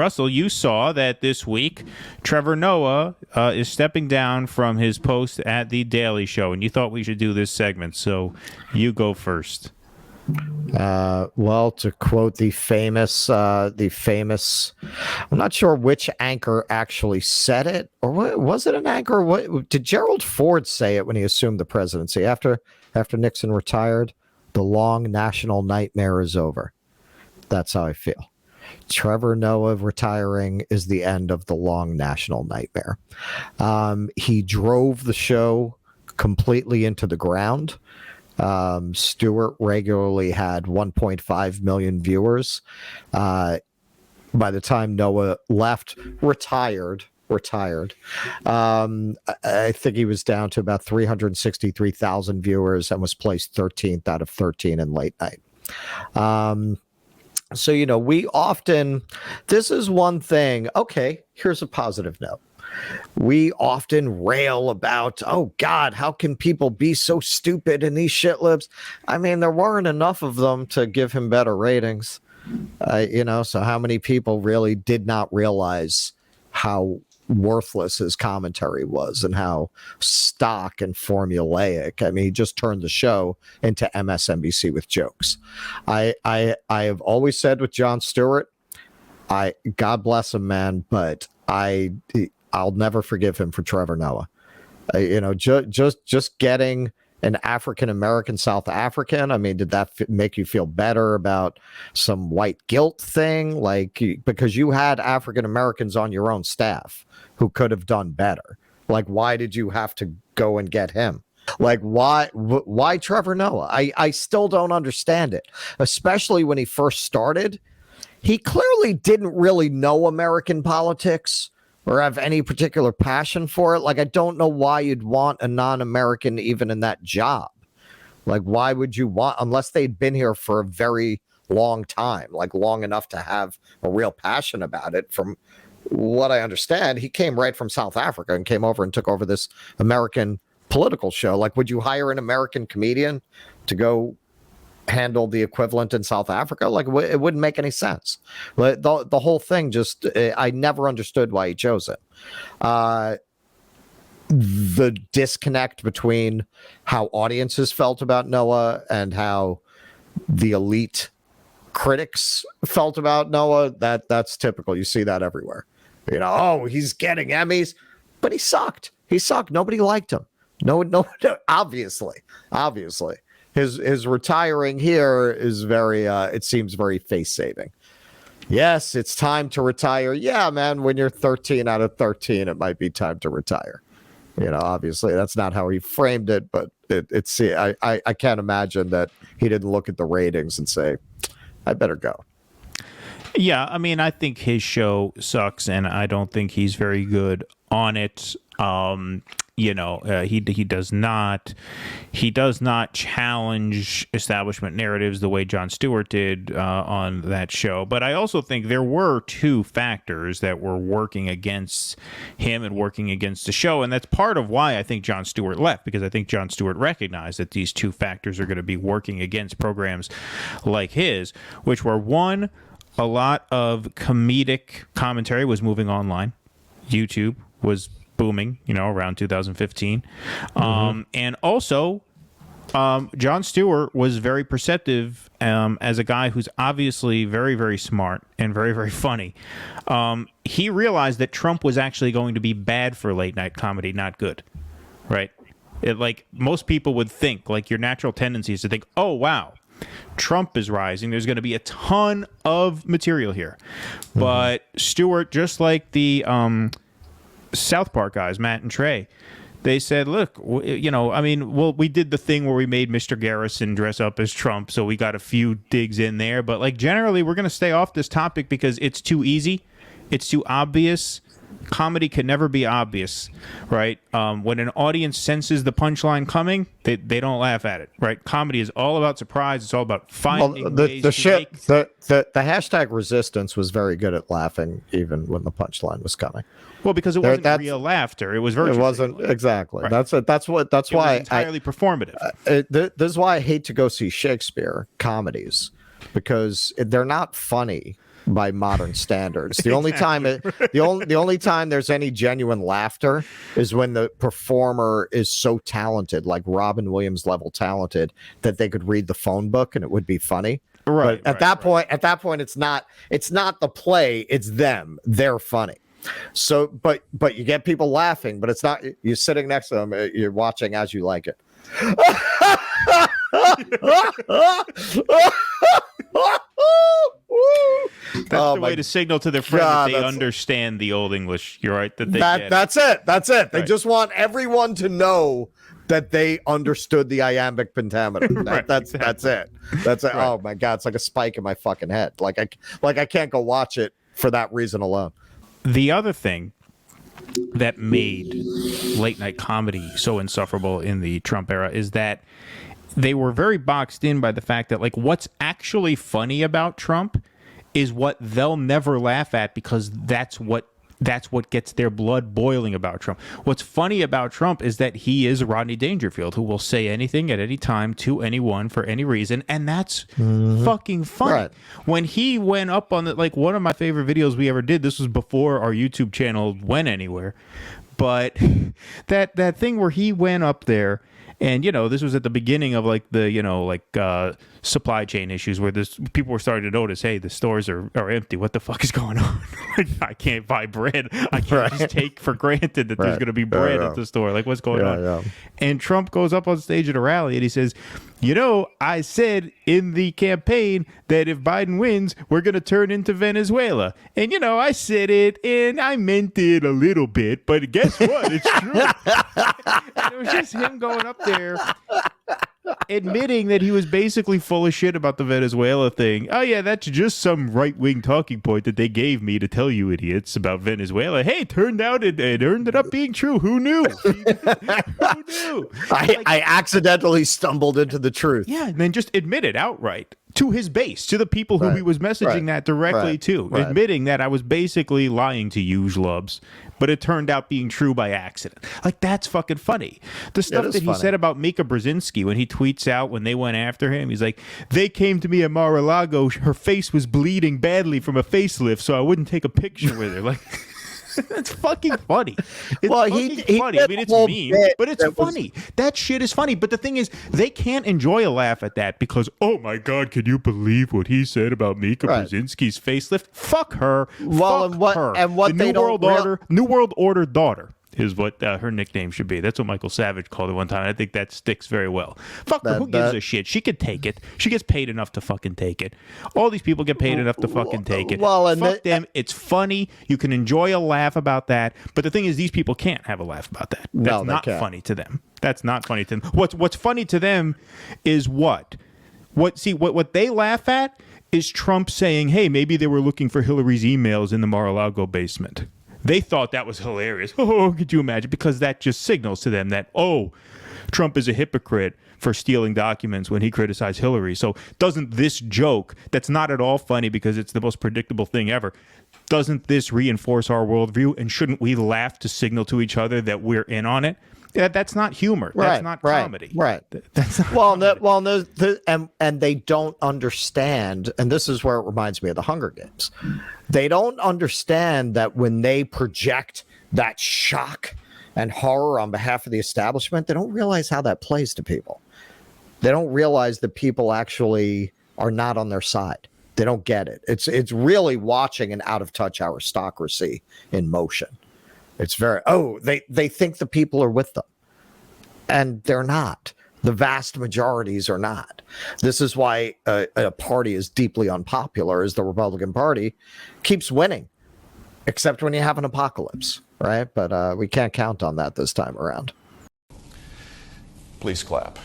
Russell, you saw that this week Trevor Noah is stepping down from his post at The Daily Show, and you thought we should do this segment, so you go first. Well, to quote the famous, I'm not sure which anchor actually said it, or was it an anchor? What did Gerald Ford say it when he assumed the presidency after Nixon retired? The long national nightmare is over. That's how I feel. Trevor Noah retiring is the end of the long national nightmare. He drove the show completely into the ground. Stewart regularly had 1.5 million viewers. By the time Noah left, retired. I think he was down to about 363,000 viewers and was placed 13th out of 13 in late night. So, we often, this is one thing. Okay, here's a positive note. We often rail about, oh God, how can people be so stupid in these shit libs? I mean, there weren't enough of them to give him better ratings. So how many people really did not realize how worthless his commentary was and how stock and formulaic. I mean, he just turned the show into MSNBC with jokes. I have always said with Jon Stewart, God bless him, man, but I'll never forgive him for Trevor Noah. Just getting an African-American South African. I mean, did that make you feel better about some white guilt thing? Because you had African-Americans on your own staff who could have done better. Why did you have to go and get him? Why Trevor Noah? I still don't understand it, especially when he first started. He clearly didn't really know American politics or have any particular passion for it. I don't know why you'd want a non-American even in that job. Why would you want, unless they'd been here for a very long time, long enough to have a real passion about it. From what I understand, he came right from South Africa and came over and took over this American political show. Would you hire an American comedian to go handle the equivalent in South Africa? It wouldn't make any sense. The whole thing just, I never understood why he chose it. The disconnect between how audiences felt about Noah and how the elite critics felt about Noah, that's typical. You see that everywhere. Oh, he's getting Emmys, but he sucked. Nobody liked him. No, obviously. His retiring here is very, it seems very face-saving. Yes, it's time to retire. Yeah, man, when you're 13 out of 13, it might be time to retire. Obviously, that's not how he framed it, but I can't imagine that he didn't look at the ratings and say, I better go. Yeah, I mean, I think his show sucks, and I don't think he's very good on it. He does not challenge establishment narratives the way Jon Stewart did on that show. But I also think there were two factors that were working against him and working against the show, and that's part of why I think Jon Stewart left, because I think Jon Stewart recognized that these two factors are going to be working against programs like his, which were, one, a lot of comedic commentary was moving online. YouTube was booming, around 2015. And also, Jon Stewart was very perceptive as a guy who's obviously very, very smart and very, very funny. He realized that Trump was actually going to be bad for late night comedy, not good, right? Most people would think, your natural tendency is to think, oh, wow, Trump is rising. There's going to be a ton of material here. But Stewart, just like the South Park guys, Matt and Trey, they said, look, we did the thing where we made Mr. Garrison dress up as Trump, so we got a few digs in there. But generally, we're going to stay off this topic because it's too easy. It's too obvious. Comedy can never be obvious, right? When an audience senses the punchline coming, they don't laugh at it, right? Comedy is all about surprise. It's all about finding ways to make... The hashtag resistance was very good at laughing even when the punchline was coming. Well, because it wasn't real laughter. It was virtual. It wasn't, exactly. Right. That's why it was entirely performative. This is why I hate to go see Shakespeare comedies, because they're not funny by modern standards. The only time the only time there's any genuine laughter is when the performer is so talented, like Robin Williams level talented, that they could read the phone book and it would be funny. Right. But at that point, it's not the play, it's them. They're funny. So, but you get people laughing, but it's not, you're sitting next to them, you're watching as you like it. That's the way to signal to their friend that they understand the Old English. You're right. That's it. They just want everyone to know that they understood the iambic pentameter. That's it. That's it. Right. Oh my God, it's like a spike in my fucking head. Like I can't go watch it for that reason alone. The other thing that made late night comedy so insufferable in the Trump era is that they were very boxed in by the fact that, like, what's actually funny about Trump is what they'll never laugh at, because that's what gets their blood boiling about Trump. What's funny about Trump is that he is Rodney Dangerfield, who will say anything at any time to anyone for any reason, and that's fucking funny. Right. When he went up on one of my favorite videos we ever did, this was before our YouTube channel went anywhere, but that thing where he went up there, and, this was at the beginning of supply chain issues where people were starting to notice, hey, the stores are empty. What the fuck is going on? I can't buy bread. I can't just take for granted that there's going to be bread at the store. Like, what's going on? Yeah. And Trump goes up on stage at a rally and he says, I said in the campaign that if Biden wins, we're going to turn into Venezuela. And, I said it and I meant it a little bit, but guess what? It's true. And it was just him going up there admitting that he was basically full of shit about the Venezuela thing. Oh, yeah, that's just some right-wing talking point that they gave me to tell you idiots about Venezuela. Hey, turned out it ended up being true. Who knew? Who knew? I accidentally stumbled into the truth. Yeah, and then just admit it outright to his base, to the people who he was messaging that directly to, admitting that I was basically lying to you, schlubs, but it turned out being true by accident. Like, that's fucking funny. The stuff that he said about Mika Brzezinski when he tweets out when they went after him, he's like, they came to me at Mar-a-Lago, her face was bleeding badly from a facelift, so I wouldn't take a picture with her. Like, that's fucking funny. It's funny. I mean, it's mean, but it's funny. That shit is funny. But the thing is, they can't enjoy a laugh at that because, oh my God, can you believe what he said about Mika Brzezinski's facelift? Fuck her. Well, fuck her. And what the New World Order daughter is what her nickname should be. That's what Michael Savage called it one time. And I think that sticks very well. Fuck her. Who gives a shit? She could take it. She gets paid enough to fucking take it. All these people get paid enough to fucking take it. Well, and fuck them. It's funny. You can enjoy a laugh about that. But the thing is, these people can't have a laugh about that. That's not funny to them. That's not funny to them. What's funny to them is what they laugh at is Trump saying, hey, maybe they were looking for Hillary's emails in the Mar-a-Lago basement. They thought that was hilarious. Oh, could you imagine? Because that just signals to them that, oh, Trump is a hypocrite for stealing documents when he criticized Hillary. So doesn't this joke, that's not at all funny because it's the most predictable thing ever, doesn't this reinforce our worldview? And shouldn't we laugh to signal to each other that we're in on it? Yeah, that's not humor. That's not comedy. Right. That's not comedy. And they don't understand, and this is where it reminds me of the Hunger Games. They don't understand that when they project that shock and horror on behalf of the establishment, they don't realize how that plays to people. They don't realize that people actually are not on their side. They don't get it. It's really watching an out of touch aristocracy in motion. It's very, they think the people are with them. And they're not. The vast majorities are not. This is why a party is deeply unpopular, as the Republican Party keeps winning, except when you have an apocalypse, right? But we can't count on that this time around. Please clap.